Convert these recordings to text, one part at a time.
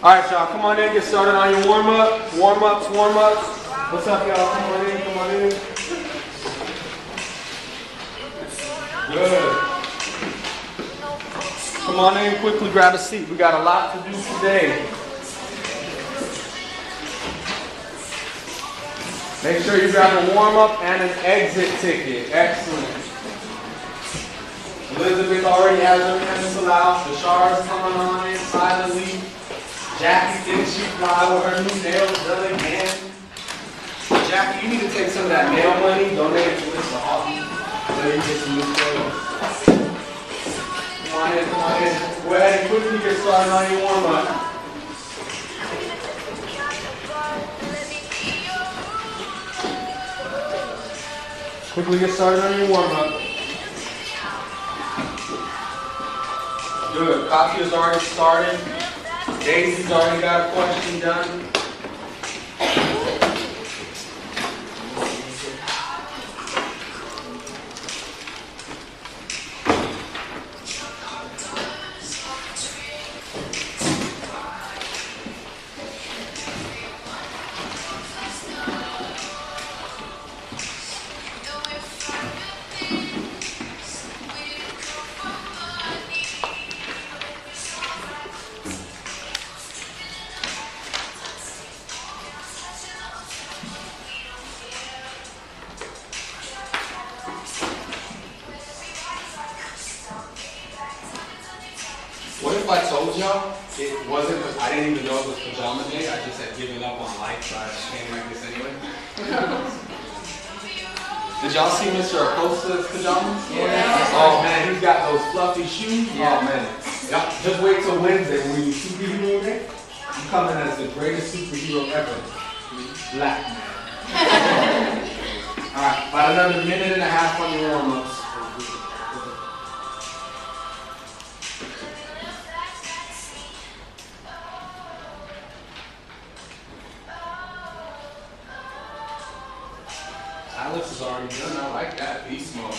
All right, y'all, come on in, get started on your warm-up. Warm-ups, warm-ups. What's up, y'all? Come on in, come on in. Good. Come on in, quickly grab a seat. We got a lot to do today. Make sure you grab a warm-up and an exit ticket. Excellent. Elizabeth already has her pencil out. The Bashar's coming on in silently. Jackie, didn't she fly with her new nails done again? Jackie, you need to take some of that nail money, donate it to Mr. Hawkey, so you get some new clothes. Come on in, come on in. Go ahead and quickly get started on your warm-up. Quickly get started on your warm-up. Good. Coffee has already started. Daisy's already got a question done. What if I told y'all it wasn't, I didn't even know it was pajama day, I just had given up on life, so I came like this anyway? Did y'all see Mr. Acosta's pajamas? Yeah. Oh man, he's got those fluffy shoes. Yeah. Oh man. Y'all, just wait till Wednesday when you superhero day. I'm coming as the greatest superhero ever. Black man. Alright, about another minute and a half on your warm-ups. Alex is already done. I like that beast mode.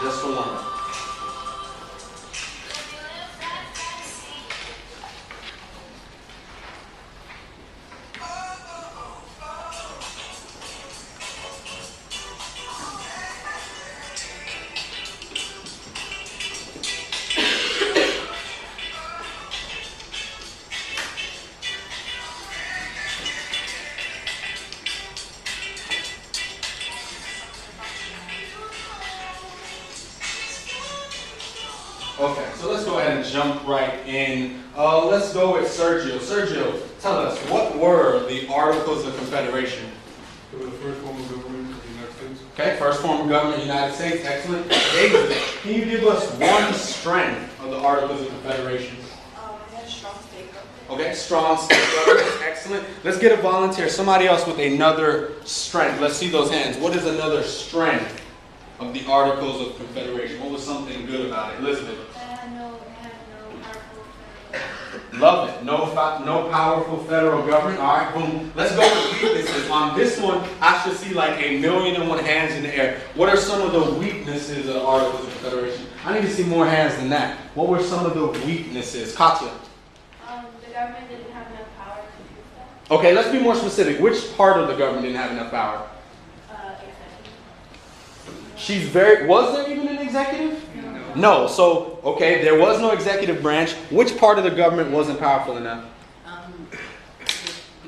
Just for one. Okay, so let's go ahead and jump right in. Let's go with Sergio. Sergio, tell us, what were the Articles of Confederation? It was the first form of government of the United States. Okay, first form of government of the United States. Excellent. David, can you give us one strength of the Articles of Confederation? Strong state government. Okay, strong state government. Excellent. Let's get a volunteer. Somebody else with another strength. Let's see those hands. What is another strength of the Articles of Confederation? What was something good about it? Elizabeth. It had no powerful federal. Love it. No powerful federal government. All right, boom. Let's go with weaknesses. On this one, I should see like 1,000,001 hands in the air. What are some of the weaknesses of the Articles of Confederation? I need to see more hands than that. What were some of the weaknesses? Katya. The government didn't have enough power to do that. Okay, let's be more specific. Which part of the government didn't have enough power? Executive. Was there even an executive? No. So, okay, there was no executive branch. Which part of the government wasn't powerful enough? The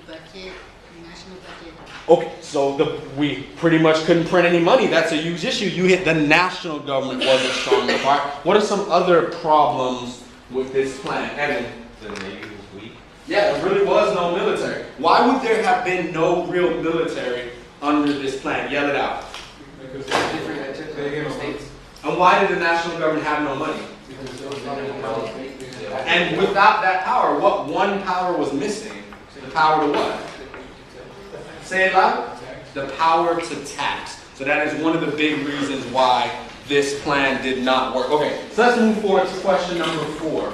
budget, the national budget. Okay, so we pretty much couldn't print any money. That's a huge issue. You hit the national government wasn't strong enough. All right? What are some other problems with this plan? Evan? The Navy was weak. Yeah, there really was no military. Why would there have been no real military under this plan? Yell it out. Because Different states. And why did the national government have no money? because there was not enough power. And without that power, what one power was missing? The power to what? Say it loud. The power to tax. So that is one of the big reasons why this plan did not work. Okay, so let's move forward to question number 4.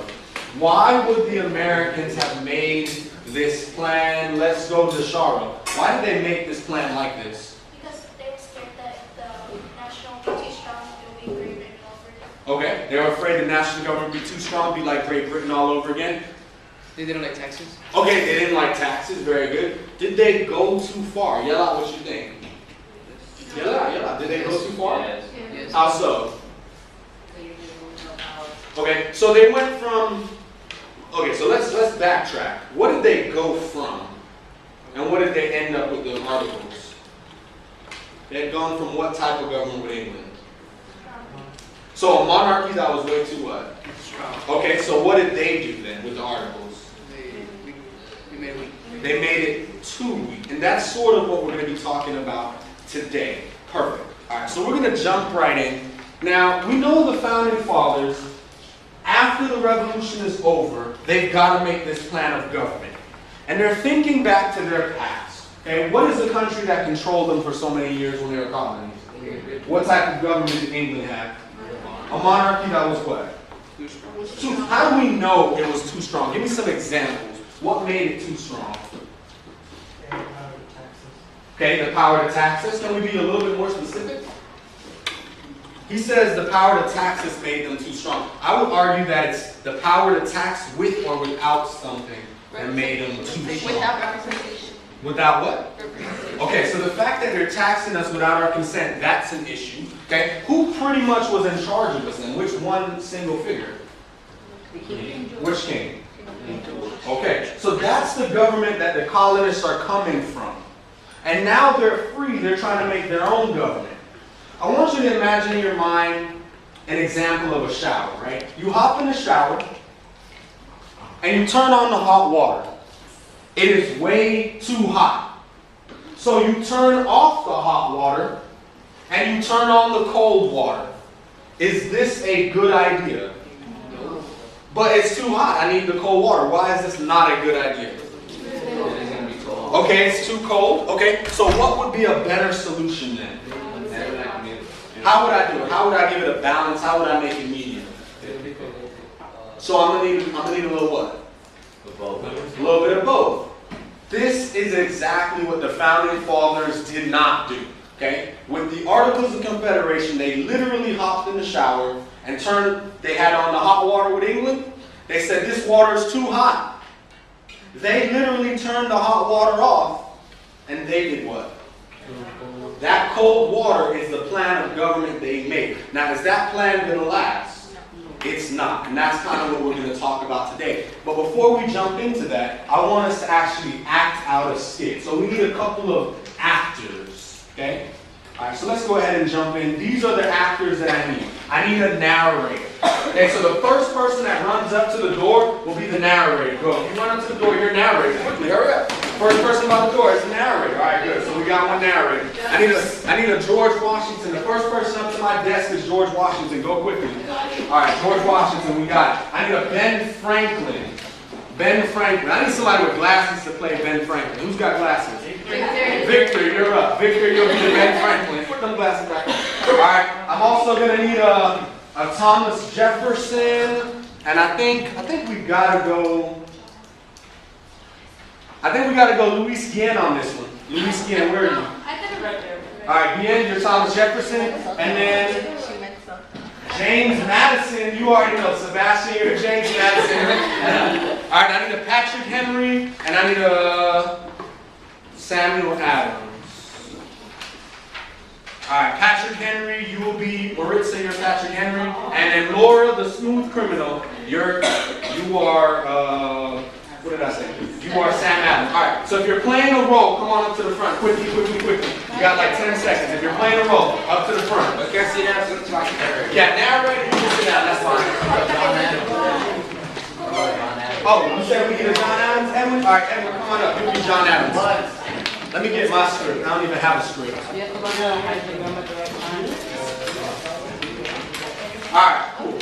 Why would the Americans have made this plan? Let's go to Shara. Why did they make this plan like this? Because they were scared that if the national would be too strong, it would be Great Britain over. Okay, they were afraid the national government would be too strong, be like Great Britain all over again. They don't like taxes? Okay, they didn't like taxes, very good. Did they go too far? Yell out what you think. Yell out, yell out. Did they go too far? Yes. How so? So you're giving no power. Okay, so they went from, okay, so let's backtrack. What did they go from? And what did they end up with the articles? They had gone from what type of government with England? So a monarchy that was way too what? Okay, so what did they do then with the articles? We made it weak. They made it too weak. And that's sort of what we're going to be talking about today. Perfect. All right, so we're going to jump right in. Now, we know the Founding Fathers, after the revolution is over, they've got to make this plan of government. And they're thinking back to their past. Okay, what is the country that controlled them for so many years when they were colonies? What type of government did England have? A monarchy that was what? How do we know it was too strong? Give me some examples. What made it too strong? Okay, the power to tax us. Can we be a little bit more specific? He says the power to tax us made them too strong. I would argue that it's the power to tax with or without something that made them too strong. Without representation. Without what? Okay, so the fact that they're taxing us without our consent, that's an issue. Okay, who pretty much was in charge of us then? Which one single figure? Which king? Okay, so that's the government that the colonists are coming from. And now they're free, they're trying to make their own government. I want you to imagine in your mind an example of a shower, right? You hop in the shower and you turn on the hot water. It is way too hot. So you turn off the hot water and you turn on the cold water. Is this a good idea? No. But it's too hot. I need the cold water. Why is this not a good idea? Okay, it's too cold. Okay, so what would be a better solution then? How would I do it? How would I give it a balance? How would I make it medium? So I'm gonna need a little what? A little bit of both. This is exactly what the Founding Fathers did not do. Okay? With the Articles of Confederation, they literally hopped in the shower and they had on the hot water with England. They said, this water is too hot. They literally turned the hot water off, and they did what? That cold water is the plan of government they made. Now, is that plan going to last? It's not. And that's kind of what we're going to talk about today. But before we jump into that, I want us to actually act out a skit. So we need a couple of actors. Okay? All right, so let's go ahead and jump in. These are the actors that I need. I need a narrator. Okay, so the first person that runs up to the door will be the narrator. Go. If you run up to the door, you're narrating. Quickly, hurry up. First person by the door is the narrator. All right, good. So we got one narrator. I need a George Washington. The first person up to my desk is George Washington. Go quickly. All right, George Washington, we got it. I need a Ben Franklin. Ben Franklin. I need somebody with glasses to play Ben Franklin. Who's got glasses? Victor, you're up. Victor, you'll be the Ben Franklin. Put them glasses back. All right. I'm also gonna need a Thomas Jefferson, and I think we gotta go. I think we gotta go Luis Guillen on this one. Luis Guillen, where are you? I did it right there. All right, Guillen, you're Thomas Jefferson, and then James Madison. You already know Sebastian. You're James Madison. All right, I need a Patrick Henry, and I need a Samuel Adams. All right, Patrick Henry, you will be Maritza, you're Patrick Henry. And then Laura, the smooth criminal, you are, what did I say? You are Sam Adams. All right, so if you're playing a role, come on up to the front. Quickly. You got like 10 seconds. If you're playing a role, up to the front. I can't sit down, so it's my narrator. Yeah, narrator, you can sit down, that's fine. Oh, you said we get a John Adams? Edwin? All right, Edwin, come on up. You'll be John Adams. Let me get my script. I don't even have a script. All right, cool.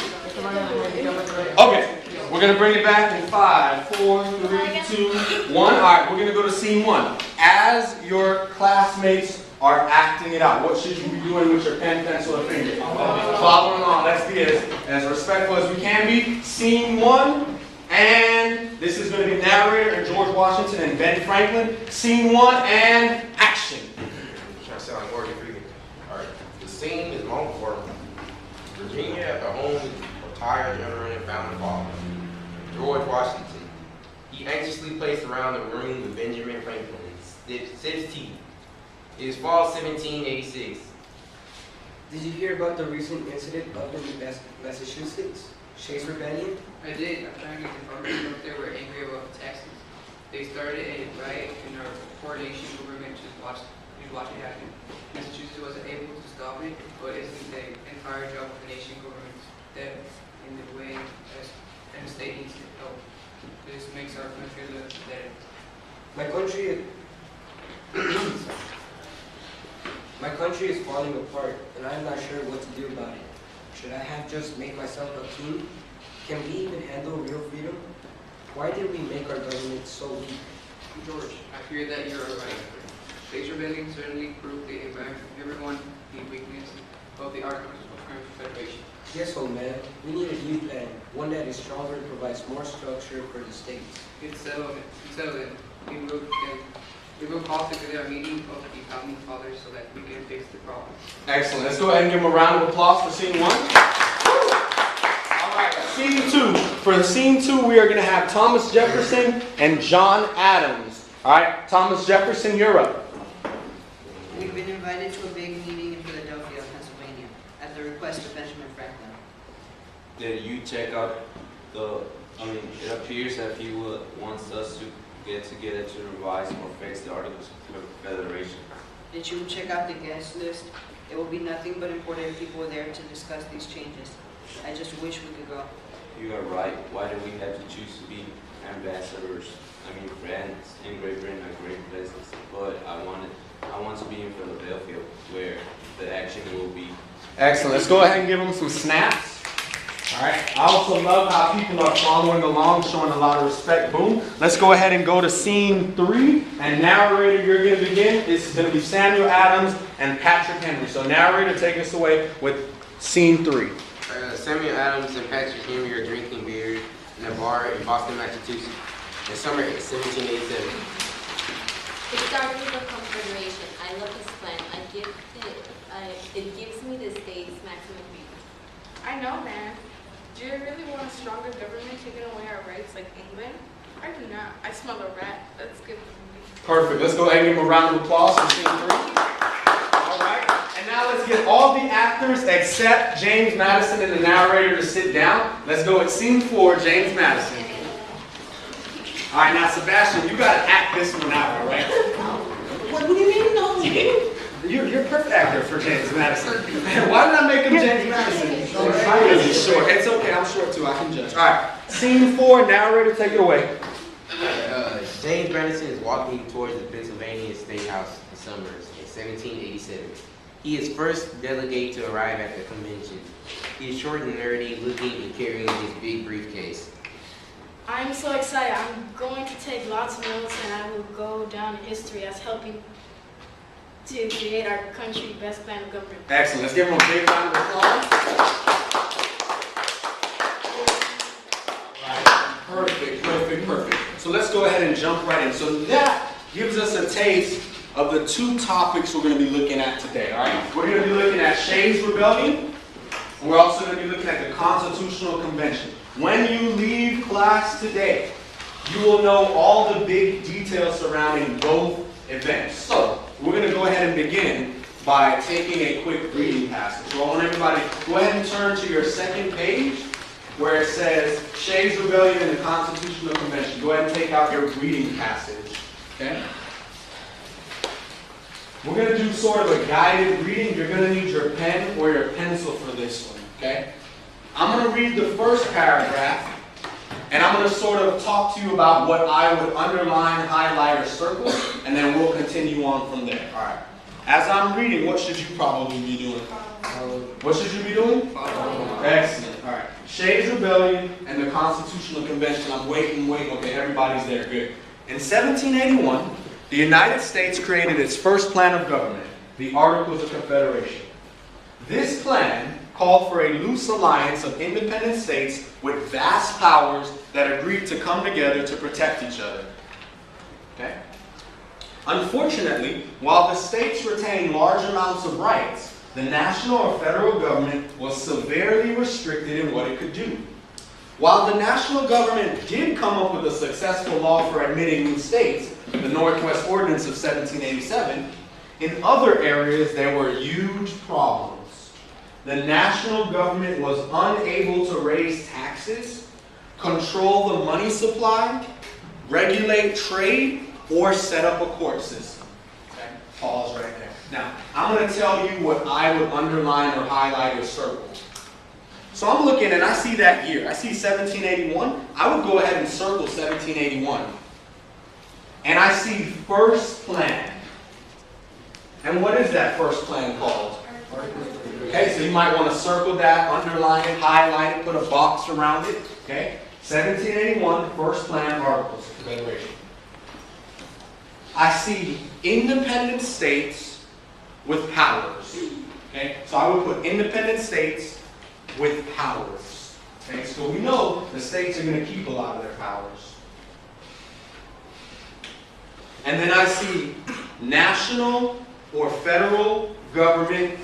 Okay, We're going to bring it back in 5, 4, 3, 2, 1. All right, we're going to go to scene 1. As your classmates are acting it out, what should you be doing with your pen, pencil, or finger? Following along. Let's be as respectful as we can be. Scene 1, and this is going to be narrator and George Washington and Ben Franklin. Scene 1, and action. Trying to sound like Morgan Freeman. All right. The scene is long before Virginia at the home of retired general and founding father, George Washington. He anxiously paced around the room with Benjamin Franklin, sips tea. It is fall 1786. Did you hear about the recent incident up in Massachusetts? Shays Rebellion? I did. Apparently, the farmers up there were angry about the taxes. They started a riot in our coordination government to watch it happen. Massachusetts wasn't able to stop it, but isn't the entire job of the nation government step in the way and the state needs to help. This makes our country look better. My country is falling apart, and I'm not sure what to do about it. Should I have just made myself a king? Can we even handle real freedom? Why did we make our government so weak? George, I fear that you're right. States rebellion certainly proved the everyone the weakness of the Articles of Confederation. Yes, old man. We need a new plan, one that is stronger and provides more structure for the states. It's settled. We will call together a meeting of the founding fathers so that we can fix the problem. Excellent. Let's go ahead and give them a round of applause for scene 1. All right, scene 2. For scene 2, we are going to have Thomas Jefferson and John Adams. All right, Thomas Jefferson, you're up. We've been invited to a big meeting in Philadelphia, Pennsylvania, at the request of Benjamin Franklin. Did you check out it appears that he wants us to get together to revise or fix the Articles of Confederation. Did you check out the guest list? It will be nothing but important people there to discuss these changes. I just wish we could go. You are right. Why do we have to choose to be ambassadors? Friends in Great Britain are great places, but I want to be in Philadelphia, where the action will be. Excellent. Let's go ahead and give them some snaps. All right. I also love how people are following along, showing a lot of respect. Boom. Let's go ahead and go to scene 3. And narrator, you're going to begin. It's going to be Samuel Adams and Patrick Henry. So narrator, take us away with scene 3. Samuel Adams and Patrick Henry are drinking beer in a bar in Boston, Massachusetts in summer 1787. It started with the Confederation. I love this plan. It gives me the state's maximum freedom. I know, man. Do you really want a stronger government taking away our rights like England? I do not. I smell a rat. Let's give them a movie. Perfect. Let's go ahead and give them a round of applause for scene 3. All right. And now let's get all the actors except James Madison and the narrator to sit down. Let's go with scene 4, James Madison. All right, now Sebastian, you got to act this one out, all right? What do you mean? No. You're a perfect actor for James Madison. Why did I make him James Madison? He's short. It's okay, I'm short too, I can judge. All right, scene 4, narrator, take it away. James Madison is walking towards the Pennsylvania State House in summer in 1787. He is first delegate to arrive at the convention. He is short and nerdy, looking and carrying his big briefcase. I'm so excited. I'm going to take lots of notes and I will go down in history as helping to create our country's best plan of government. Excellent. Let's give him a big round of applause. Perfect. So let's go ahead and jump right in. So that gives us a taste of the 2 topics we're going to be looking at today. All right. We're going to be looking at Shays Rebellion. And we're also going to be looking at the Constitutional Convention. When you leave class today, you will know all the big details surrounding both events. So we're going to go ahead and begin by taking a quick reading passage. So I want everybody to go ahead and turn to your second page where it says Shays Rebellion and the Constitutional Convention. Go ahead and take out your reading passage. Okay? We're going to do sort of a guided reading. You're going to need your pen or your pencil for this one. Okay? I'm going to read the first paragraph, and I'm going to sort of talk to you about what I would underline, highlight, or circle, and then we'll continue on from there. All right. As I'm reading, what should you probably be doing? What should you be doing? Excellent. All right. Shays Rebellion and the Constitutional Convention. I'm waiting. Okay, everybody's there. Good. In 1781, the United States created its first plan of government, the Articles of Confederation. This plan called for a loose alliance of independent states with vast powers that agreed to come together to protect each other. Okay? Unfortunately, while the states retained large amounts of rights, the national or federal government was severely restricted in what it could do. While the national government did come up with a successful law for admitting new states, the Northwest Ordinance of 1787, in other areas there were huge problems. The national government was unable to raise taxes, control the money supply, regulate trade, or set up a court system. Okay? Pause right there. Now, I'm going to tell you what I would underline or highlight or circle. So I'm looking and I see that year. I see 1781. I would go ahead and circle 1781. And I see first plan. And what is that first plan called? Okay, so you might want to circle that, underline it, highlight it, put a box around it. Okay? 1781, first plan, Articles of Confederation. I see independent states with powers. Okay? So I would put independent states with powers. Okay? So we know the states are going to keep a lot of their powers. And then I see national or federal government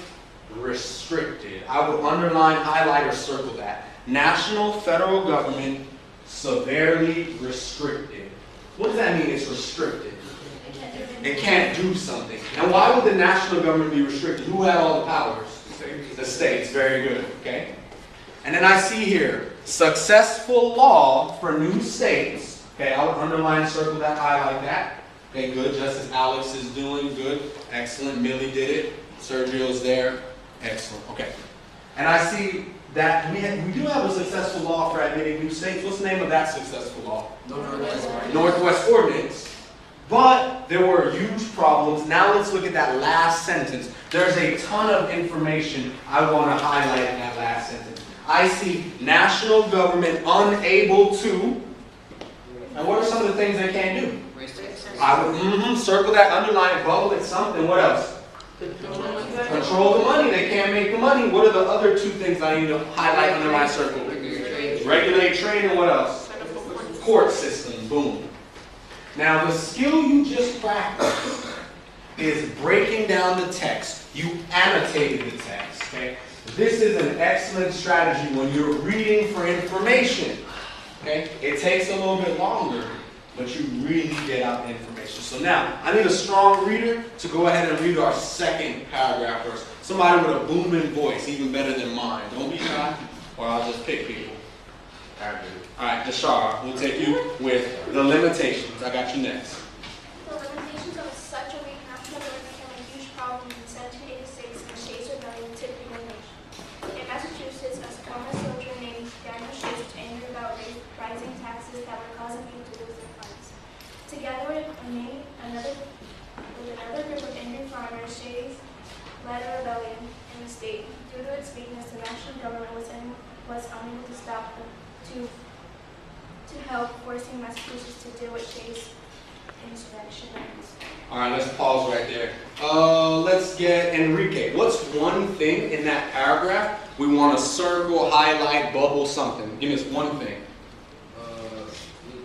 restricted. I would underline, highlight, or circle that. National, federal government severely restricted. What does that mean, it's restricted? It can't do something. And why would the national government be restricted? Who had all the powers? The states. Very good. Okay? And then I see here, successful law for new states. Okay, I would underline, circle that, highlight that. Okay, good. Just as Alex is doing. Good. Excellent. Millie did it. Sergio's there. Excellent. Okay. And I see that we do have a successful law for admitting new states. What's the name of that successful law? Northwest Ordinance. But there were huge problems. Now let's look at that last sentence. There's a ton of information I want to highlight in that last sentence. I see national government unable to. And what are some of the things they can't do? I would circle that, underline, bubble it, something. What else? Control the money. They can't make the money. What are the other two things I need to highlight under my circle? Regulate trade and what else? Court system. Boom. Now the skill you just practiced is breaking down the text. You annotated the text. Okay? This is an excellent strategy when you're reading for information. Okay? It takes a little bit longer, but you really get out the information. So now, I need a strong reader to go ahead and read our second paragraph first. Somebody with a booming voice, even better than mine. Don't be shy, or I'll just pick people. All right, Deshara, we'll take you with the limitations. I got you next. The limitations of such a weak national government became a huge problem in 1786 when Shays Rebellion took the nation. In Massachusetts, a former soldier named Daniel Shays was angry about rising taxes that were causing people to lose their funds. Together with another group of angry farmers, Shays led a rebellion in the state. Due to its weakness, the national government was unable to stop them, to help, forcing Massachusetts to deal with Shays' insurrection. All right, let's pause right there. Let's get Enrique. What's one thing in that paragraph we want to circle, highlight, bubble, something? Give us one thing.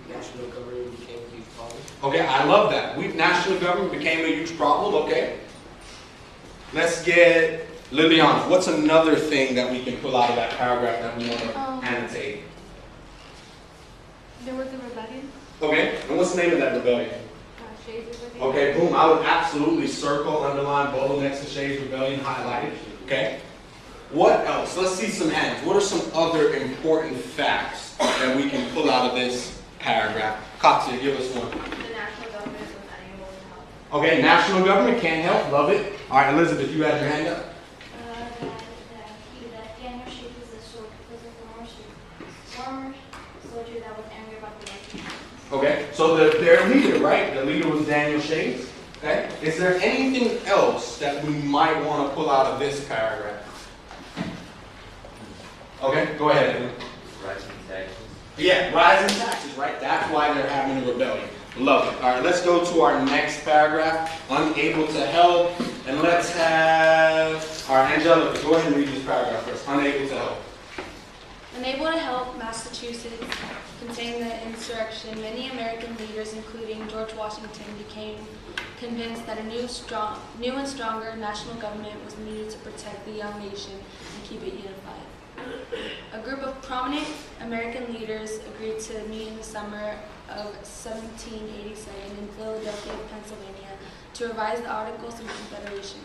National government became a huge problem. Okay, I love that. Weak national government became a huge problem. Okay. Let's get Liliana. What's another thing that we can pull out of that paragraph that we want to annotate? There was a rebellion. Okay, and what's the name of that rebellion? Shays Rebellion. Okay, boom. I would absolutely circle, underline, bubble next to Shays Rebellion, highlight it. Okay. What else? Let's see some hands. What are some other important facts that we can pull out of this paragraph? Katya, give us one. The national government was unable to help. Okay, national government can't help. Love it. All right, Elizabeth, you had your hand up. That Daniel Shays was a former soldier that was angry about the rising taxes. Okay, so their leader, right? The leader was Daniel Shays. Okay, is there anything else that we might want to pull out of this paragraph? Okay, go ahead. Yeah, rising taxes, right? That's why they're having a rebellion. Love it. All right, let's go to our next paragraph. Unable to help. And let's have our Angelica, go ahead and read this paragraph first. Unable to help. Unable to help Massachusetts contain the insurrection, many American leaders, including George Washington, became convinced that a new and stronger national government was needed to protect the young nation and keep it unified. A group of prominent American leaders agreed to meet in the summer of 1787 in Philadelphia, Pennsylvania, to revise the Articles of Confederation.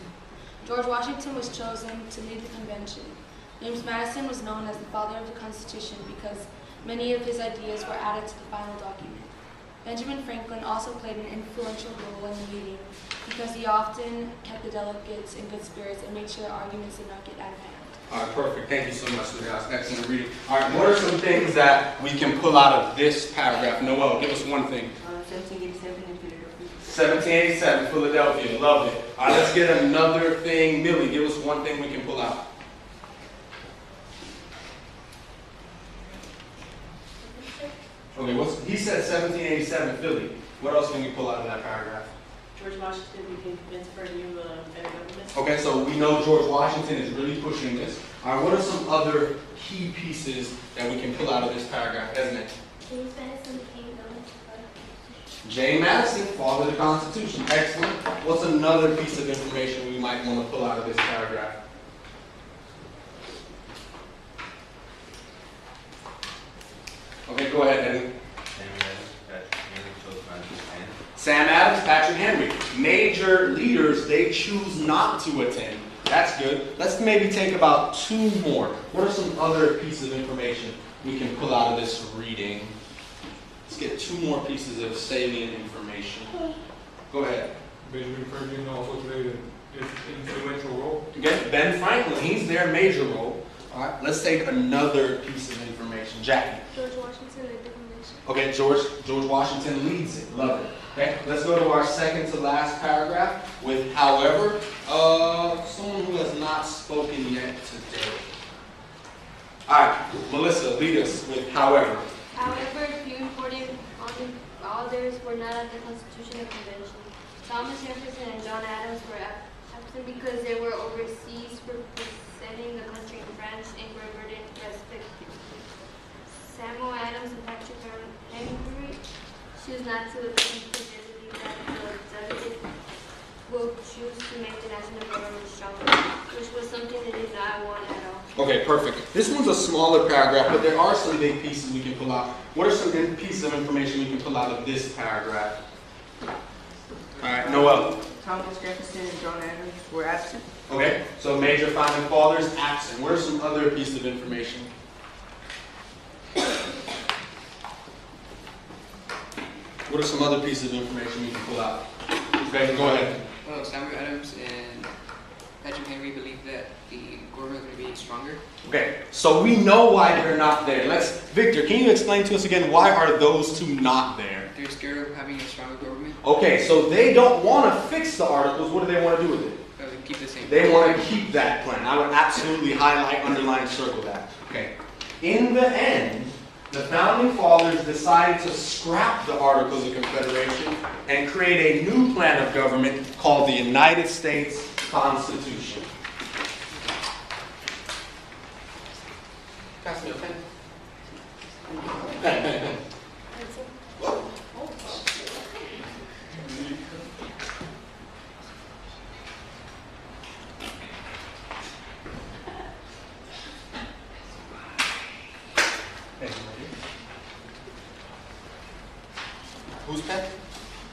George Washington was chosen to lead the convention. James Madison was known as the father of the Constitution because many of his ideas were added to the final document. Benjamin Franklin also played an influential role in the meeting because he often kept the delegates in good spirits and made sure arguments did not get out of hand. All right, perfect. Thank you so much, sweetheart. Excellent reading. All right, what are some things that we can pull out of this paragraph? Noel, give us one thing. 1787 in Philadelphia. 1787, Philadelphia. Love it. All right, let's get another thing. Millie, give us one thing we can pull out. Okay, he said 1787 Philly. What else can we pull out of that paragraph? George Washington became convinced for a new federal government. Okay, so we know George Washington is really pushing this. All right, what are some other key pieces that we can pull out of this paragraph? Esme? James Madison became known as the father of the Constitution. James Madison, father of the Constitution. Excellent. What's another piece of information we might want to pull out of this paragraph? Okay, go ahead, Eddie. Sam Adams, Patrick Henry. Major leaders, they choose not to attend. That's good. Let's maybe take about two more. What are some other pieces of information we can pull out of this reading? Let's get two more pieces of salient information. Go ahead. Benjamin Franklin also played an influential role. Okay, Ben Franklin, he's their major role. All right, let's take another piece of information. Jackie. George Washington led the convention. Okay, George Washington leads it. Love it. Okay, let's go to our second to last paragraph with however. Someone who has not spoken yet today. All right, Melissa, lead us with however. However, a few important authors were not at the Constitutional Convention. Thomas Jefferson and John Adams were absent because they were overseas representing the country in France and Great Britain, respectively. Samuel Adams and Patrick Henry choose not to attend because they believe that the delegates will choose to make the national government stronger, which was something they did not want at all. Okay, perfect. This one's a smaller paragraph, but there are some big pieces we can pull out. What are some pieces of information we can pull out of this paragraph? All right, Noel. Thomas Jefferson and John Adams were absent. Okay, so major founding fathers absent. What are some other pieces of information? What are some other pieces of information we can pull out? Okay, go ahead. Well, Samuel Adams and Patrick Henry believe that the government is going to be stronger. Okay, so we know why they're not there. Victor, can you explain to us again, why are those two not there? They're scared of having a stronger government. Okay, so they don't want to fix the articles. What do they want to do with it? Keep the same. They want to keep that plan. I would absolutely highlight, underline, circle that. Okay. In the end, the Founding Fathers decided to scrap the Articles of Confederation and create a new plan of government called the United States Constitution. Pass me a pen. Who's pen?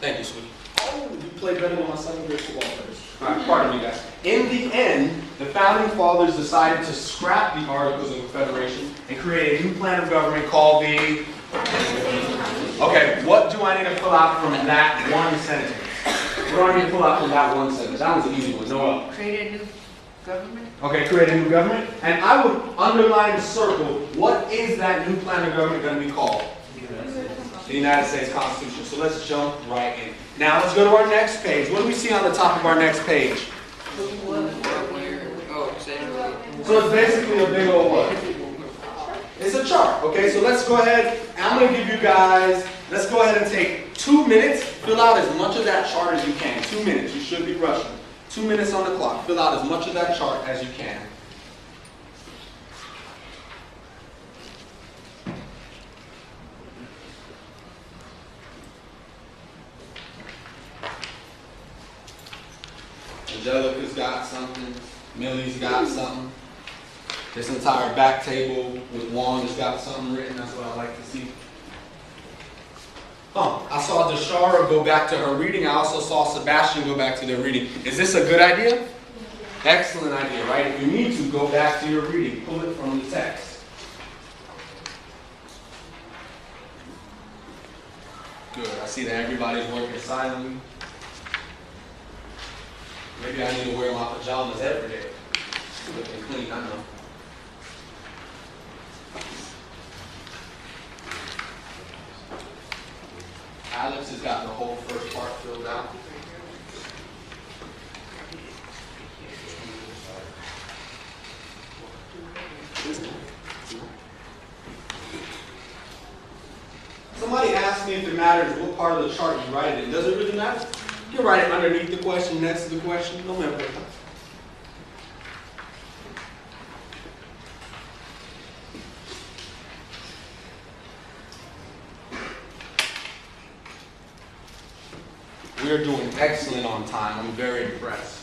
Thank you, sweetie. Oh, you played better than my second grade football players. All right, pardon me, guys. In the end, the Founding Fathers decided to scrap the Articles of Confederation and create a new plan of government called the... Okay, what do I need to pull out from that one sentence? What do I need to pull out from that one sentence? That was an easy one. Noel. Create a new government. Okay, create a new government. And I would underline, circle, what is that new plan of government going to be called? The United States Constitution. So let's jump right in. Now let's go to our next page. What do we see on the top of our next page? So it's basically a big old what? It's a chart, okay? So let's go ahead, and I'm gonna give you guys, let's go ahead and take 2 minutes, fill out as much of that chart as you can. 2 minutes, you should be rushing. 2 minutes on the clock, fill out as much of that chart as you can. Angelica's got something, Millie's got something. This entire back table with Wanda's got something written, that's what I like to see. I saw Deshara go back to her reading. I also saw Sebastian go back to their reading. Is this a good idea? Excellent idea, right? If you need to, go back to your reading. Pull it from the text. Good. I see that everybody's working silently. Maybe I need to wear my pajamas every day. Looking clean, I know. Alex has got the whole first part filled out. Somebody asked me if it matters what part of the chart you write it in. Does it really matter? You can write it underneath the question, next to the question, no matter. We are doing excellent on time. I'm very impressed.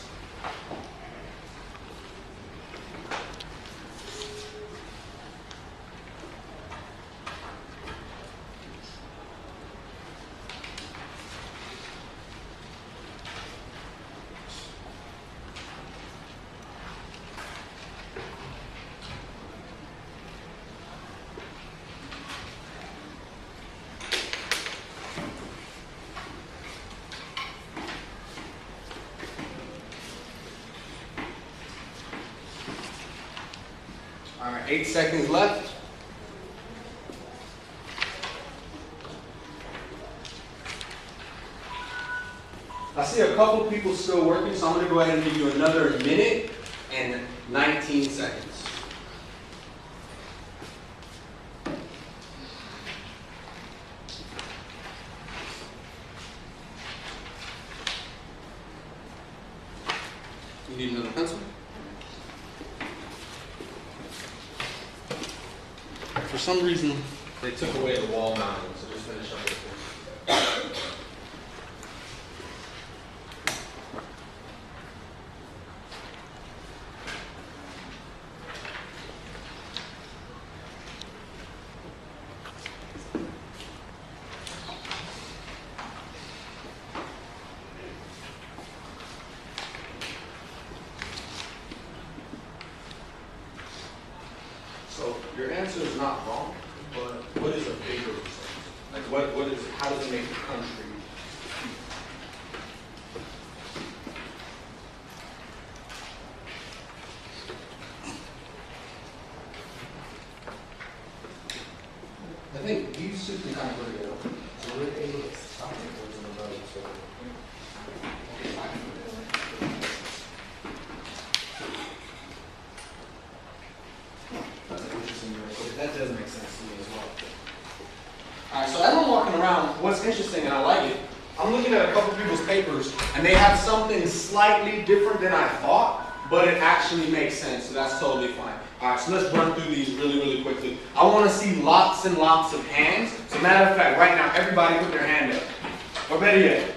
All right, 8 seconds left. I see a couple people still working, so I'm going to go ahead and give you another minute and 19 seconds. You need another pencil? For some reason, they took away the wall mounting, so just finish up with it. So your answer is not wrong, but what is a bigger result? Like what is, how does it make the country? I think these two can kind of go together. So we're able to stop it towards the road. So that's an interesting way. That does make sense to me as well. Alright, so as I'm walking around, what's interesting, and I like it, I'm looking at a couple people's papers, and they have something slightly different than I thought, but it actually makes sense, so that's totally fine. Alright, so let's run through these really, really quickly. I want to see lots and lots of hands. So matter of fact, right now, everybody put their hand up. Or better yet,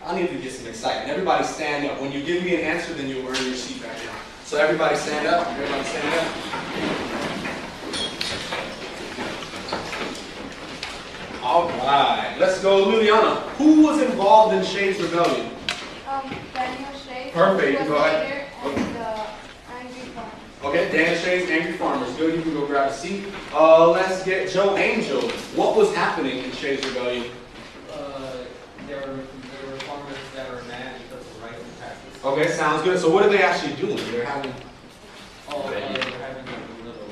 I need to get some excitement. Everybody stand up. When you give me an answer, then you'll earn your seat back down. So everybody stand up. Everybody stand up. All right, let's go, Liliana. Who was involved in Shays' Rebellion? Daniel Shays. Perfect. Go ahead. And Angry Farmers. Okay, Dan Shays, Angry Farmers. Good, you can go grab a seat. Let's get Joe Angel. What was happening in Shays' Rebellion? There were farmers that were mad because of rice and taxes. Okay, sounds good. So what are they actually doing? They're having... They're having a little,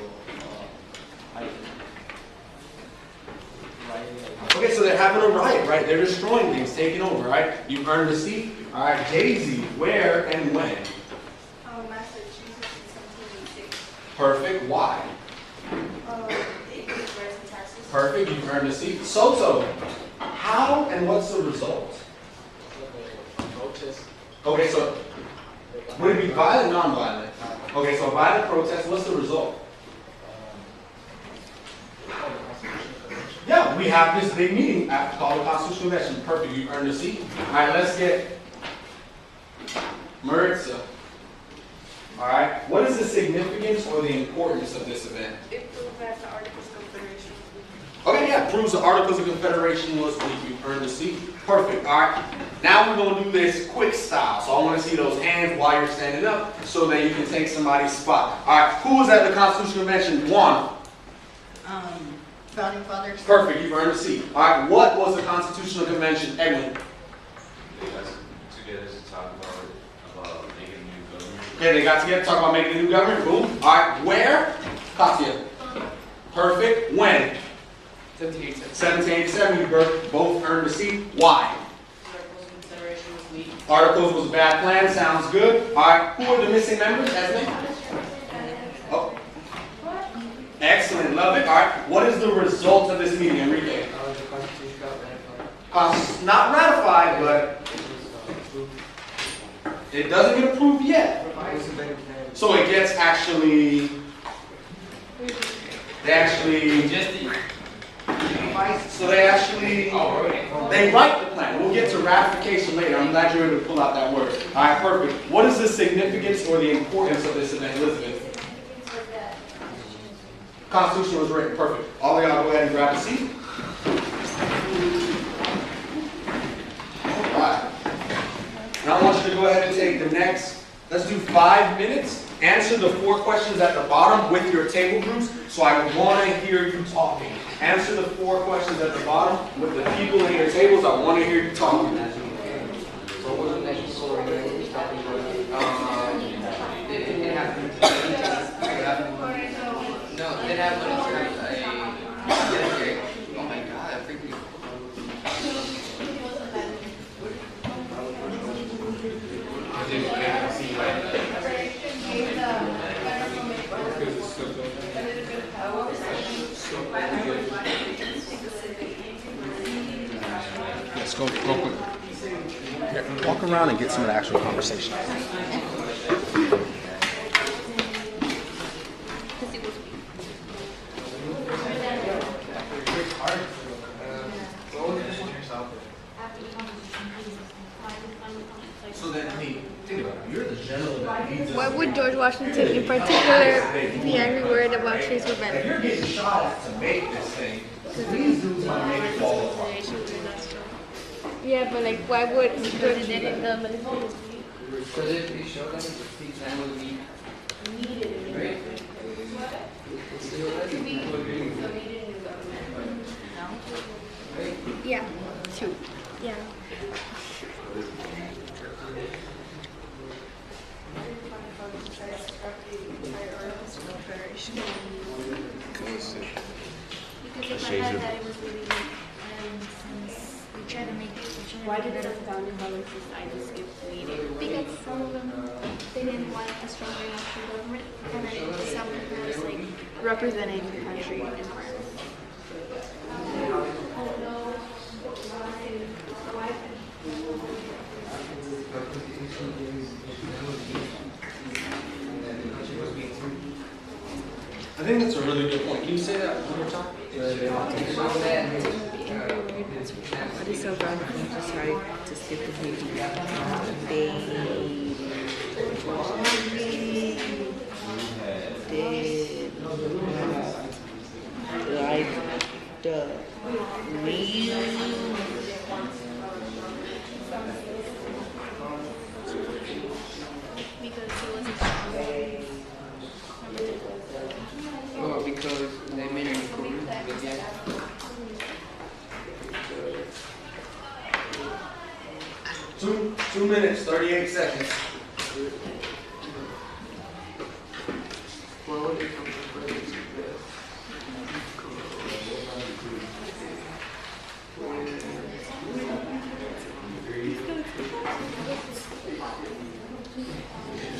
Okay, so they're having a riot, right? They're destroying things, taking over, right? You've earned a seat. All right, Daisy, where and when? Massachusetts in 1786. Perfect. Why? Perfect, you've earned a seat. Soto, how and what's the result? Protest. Okay, so would it be violent, non-violent? Okay, so violent protest, what's the result? Yeah, we have this big meeting after called the Constitutional Convention. Perfect, you've earned a seat. All right, let's get Maritza. All right, what is the significance or the importance of this event? It proves that the Articles of Confederation was weak. Okay, yeah, proves the Articles of Confederation was weak. You've earned a seat. Perfect, all right. Now we're going to do this quick style. So I want to see those hands while you're standing up so that you can take somebody's spot. All right, who was at the Constitutional Convention? One. Founding Fathers. Perfect, you've earned a seat. All right, what was the Constitutional Convention? Edwin. Together to talk about making a new government. Okay, they got together to talk about making a new government. Boom. All right, where? Katya. Perfect. When? 1787. You both earned a seat. Why? Articles of Confederation was weak. Articles was a bad plan. Sounds good. All right, who are the missing members? Esme? Oh. Excellent. Love it. All right, what is the result of this meeting, Enrique? The Constitution got ratified. Not ratified, but it doesn't get approved yet. It was a better plan. So it gets actually, they write the plan. We'll get to ratification later. I'm glad you were able to pull out that word. All right, perfect. What is the significance or the importance of this event, Elizabeth? Constitution was written. Perfect. All of y'all go ahead and grab a seat. All right. Now I want you to go ahead and take the next, let's do 5 minutes. Answer the 4 questions at the bottom with your table groups. So I want to hear you talking. Answer the 4 questions at the bottom with the people in your tables. I want to hear you talking. What was the next story that we were talking about? It happened. No, it happened. Oh my God, I freaking. Let's go quick. Here, walk around and get some of the actual conversation. So then, think about it. You're the general that leads us. Why would George Washington in particular be angry worried about trees were If better? you're getting shot at to make this thing, these dudes want to make it fall apart. Yeah, but like, why would George? Because it showed that the plan was weak. Right? Yeah, 2. Yeah. Because if I had that, it was really weak. And since we tried to make it, Why did the founding fathers decide to skip the meeting? because some of them, they didn't want a stronger national government, and then some of them was like Representing the country in arms. I think that's a really good point. Can you say that one more time? What is so wrong with them deciding to skip the meeting? They like the real. because he wasn't strong. Oh, because they made a coup. Yeah. 2 minutes, 38 seconds. What would it come from?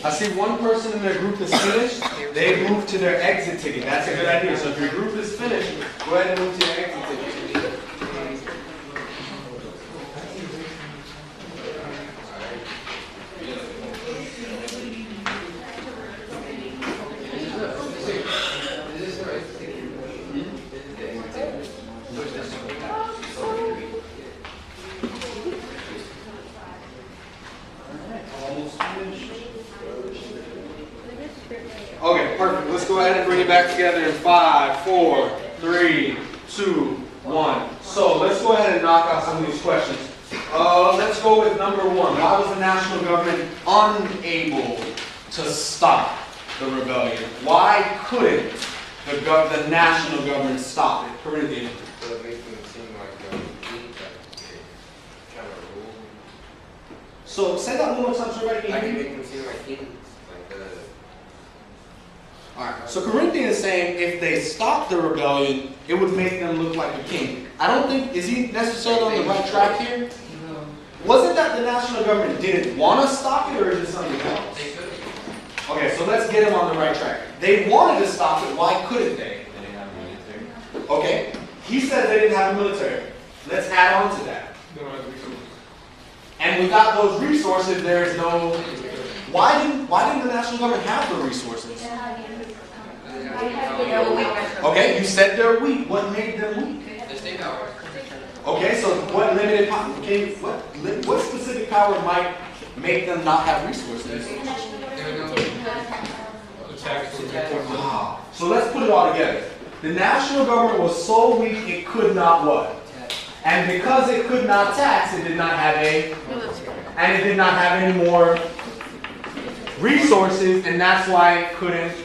I see one person in their group is finished. They move to their exit ticket. That's a good idea. So if your group is finished, go ahead and move to your exit ticket. Okay, perfect. Let's go ahead and bring it back together in 5, 4, 3, 2, 1. So let's go ahead and knock out some of these questions. Let's go with number 1. Why was the national government unable to stop the rebellion? Why couldn't the national government stop it? Corinthian. So it makes them seem like kind of rule. So say that one more time so everybody can Like hear it you. make them seem like kings. Alright, so Corinthians is saying if they stopped the rebellion, it would make them look like a king. I don't think, is he necessarily on the right track here? No. Was it that the national government didn't want to stop it, or is it something else? They could. Okay, so let's get him on the right track. They wanted to stop it, why couldn't they? They didn't have military. Okay, he said they didn't have a military. Let's add on to that. They don't have resources. And without those resources, there's no... Why didn't the national government have the resources? Okay, you said they're weak. What made them weak? The state power. Okay, so what limited power? Okay, what specific power might make them not have resources? There was no The tax was important. Wow. So let's put it all together. The national government was so weak it could not what? And because it could not tax, it did not have and it did not have any more resources, and that's why it couldn't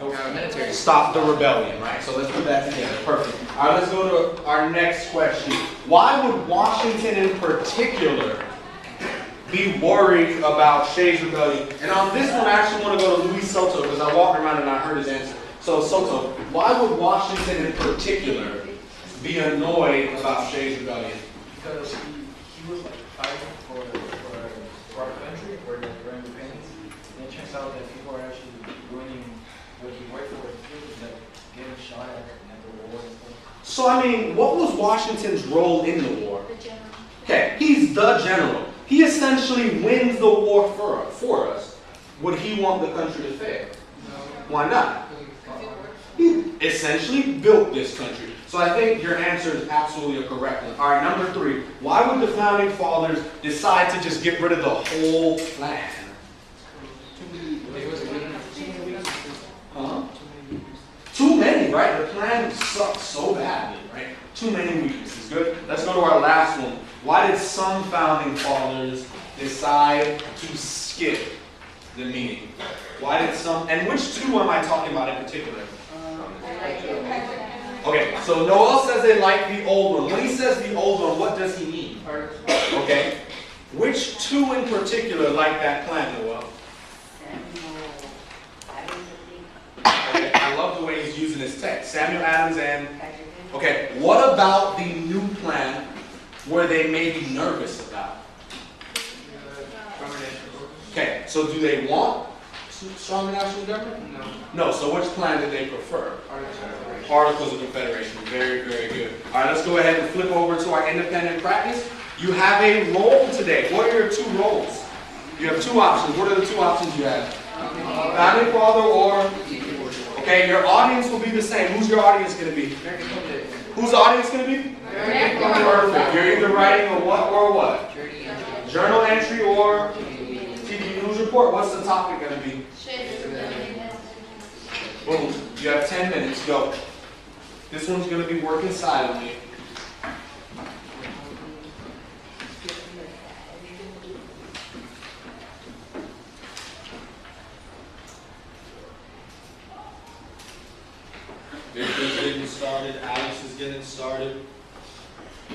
military. stop the rebellion, right? So let's put that together. Perfect. All right, let's go to our next question. Why would Washington in particular be worried about Shay's rebellion? And on this one, I actually want to go to Luis Soto because I walked around and I heard his answer. So Soto, why would Washington in particular be annoyed about Shay's rebellion? Because he was like fighting for our country, for our independence, and it turns out that people are actually ruining what he worked for, like getting shot at the war and stuff. So I mean, what was Washington's role in the war? The general. Okay, he's the general. He essentially wins the war for us. Would he want the country to fail? Why not? He essentially built this country. So I think your answer is absolutely a correct one. All right, number 3. Why would the founding fathers decide to just get rid of the whole plan? Huh? Too many, right? The plan sucks so badly, right? Too many weaknesses. Good. Let's go to our last one. Why did some founding fathers decide to skip the meeting? Why did some, and which 2 am I talking about in particular? Okay, so Noel says they like the old one. When he says the old one, what does he mean? Okay. Which 2 in particular like that plan, Noel? Okay, I love the way he's using his text. Samuel Adams and... Okay, what about the new plan where they may be nervous about? Okay, so do they want stronger national government? No. No, so which plan did they prefer? Articles of Confederation. Very, very good. All right, let's go ahead and flip over to our independent practice. You have a role today. What are your 2 roles? You have 2 options. What are the 2 options you have? Founding father or... Okay, your audience will be the same. Who's your audience going to be? Whose audience going to be? Perfect. You're either writing a what or what? Journal entry or TV news report. What's the topic going to be? Boom. You have 10 minutes. Go. This one's going to be working silently. Victor's getting started. Alex is getting started.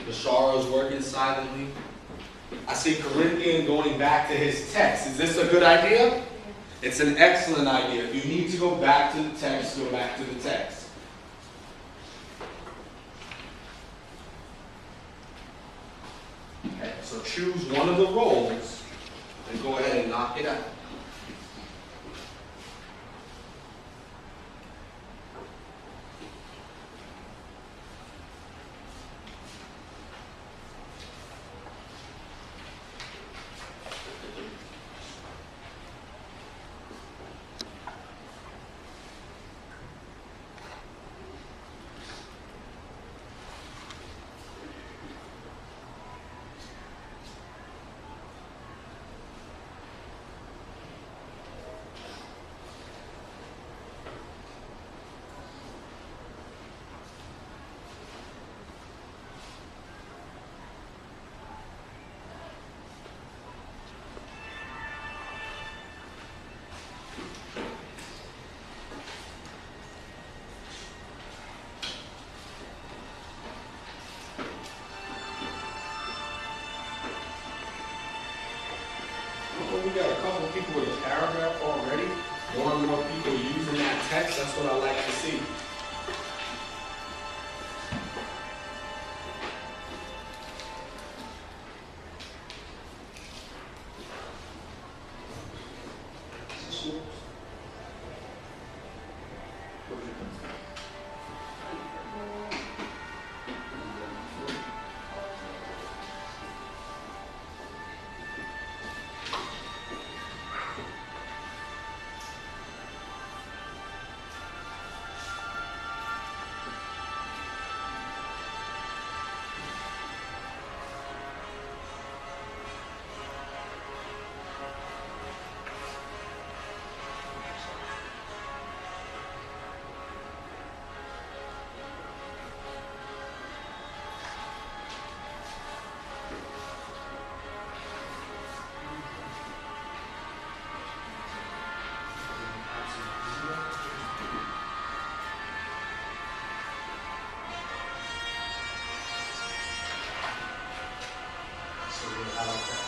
Bashara is working silently. I see Corinthian going back to his text. Is this a good idea? It's an excellent idea. If you need to go back to the text, go back to the text. Okay, so choose one of the roles and go ahead and knock it out. Well, we got a couple people with a paragraph already. More and more people using that text. That's what I like to see. I like that.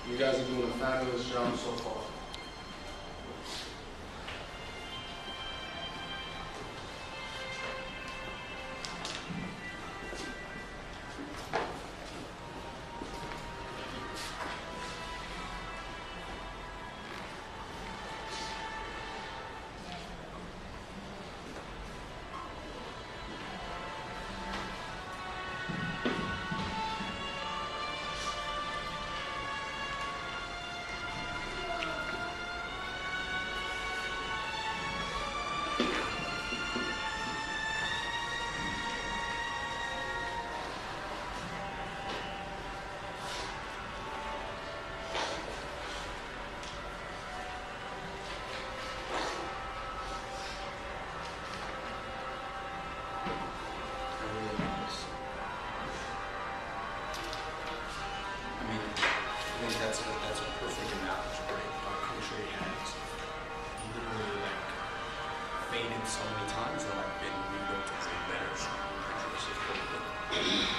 You guys are doing a fabulous job so far. That's a perfect analogy, right? Our country has literally like faded so many times and like been rebuilt as a better, stronger country. It's just really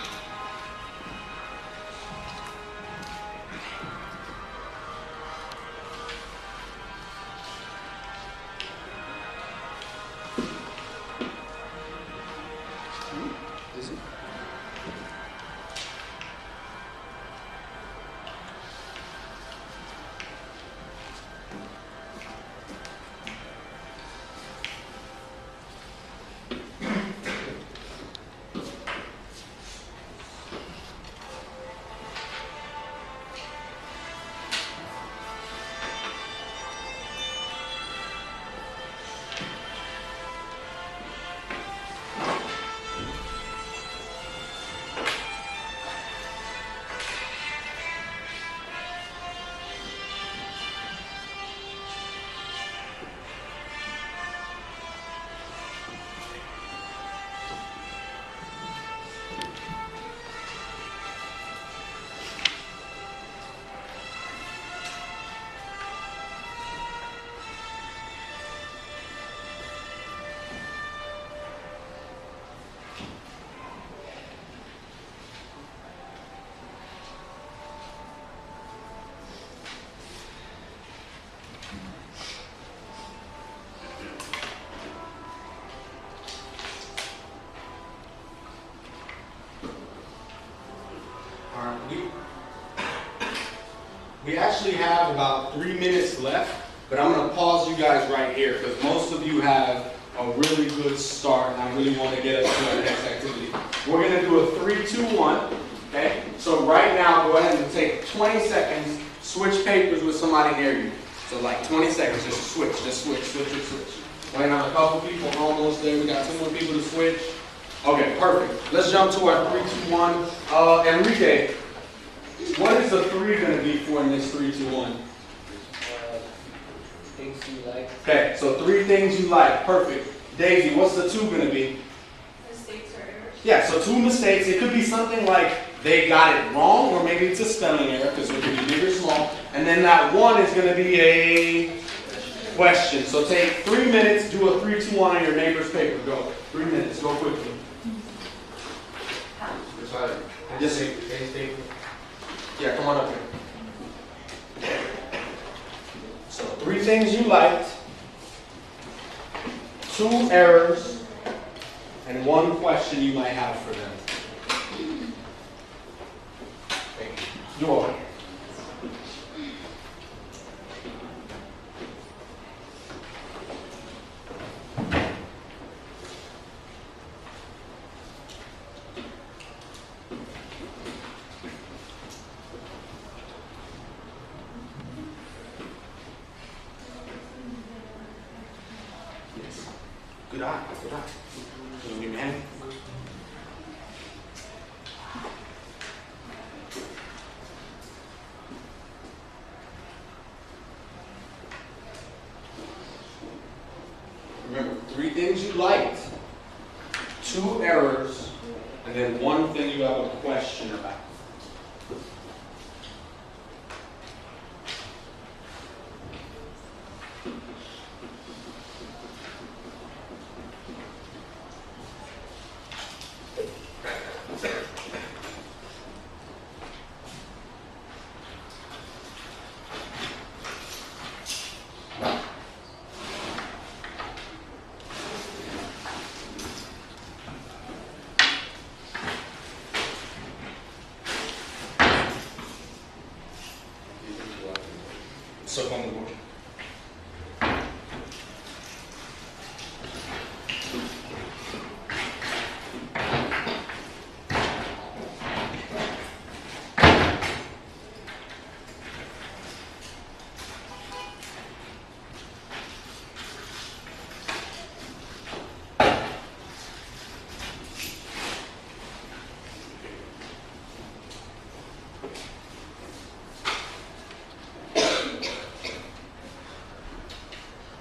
Is it? We actually have about 3 minutes left, but I'm gonna pause you guys right here because most of you have a really good start and I really want to get us to our next activity. We're gonna do a 3, 2, 1, okay? So right now, go ahead and take 20 seconds, switch papers with somebody near you. So like 20 seconds, just switch. Waiting on a couple people, almost there. We got 2 more people to switch. Okay, perfect. Let's jump to our 3, 2, 1. Enrique, what is the 3 going to be for in this 3, 2, 1? Things you like. Okay, so 3 things you like. Perfect. Daisy, what's the 2 going to be? Mistakes or errors. Yeah, so 2 mistakes. It could be something like they got it wrong, or maybe it's a spelling error, because it could be big or small. And then that 1 is going to be a question. So take 3 minutes, do a 3, 2, 1 on your neighbor's paper. Go. 3 minutes. Go quickly. Yes, sir. Yeah, come on up here. So 3 things you liked, 2 errors, and 1 question you might have for them. You are. Yes. Good eye. Good eye. You want to give me a hand? Remember, 3 things you liked, 2 errors, and then 1 thing you have a question about. So on the board.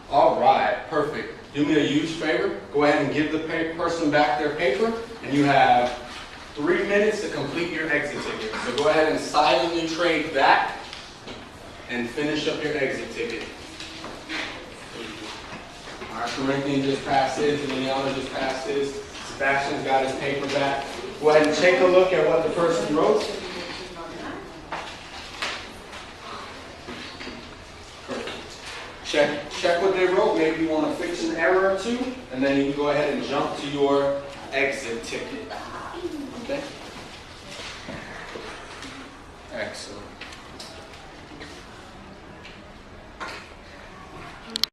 All right, perfect. Do me a huge favor. Go ahead and give the person back their paper, and you have 3 minutes to complete your exit ticket. So go ahead and silently trade back and finish up your exit ticket. All right, Corinthian just passed his, and Liliana just passed his. Sebastian's got his paper back. Go ahead and take a look at what the person wrote. Check what they wrote. Maybe you want to fix an error or 2, and then you can go ahead and jump to your exit ticket.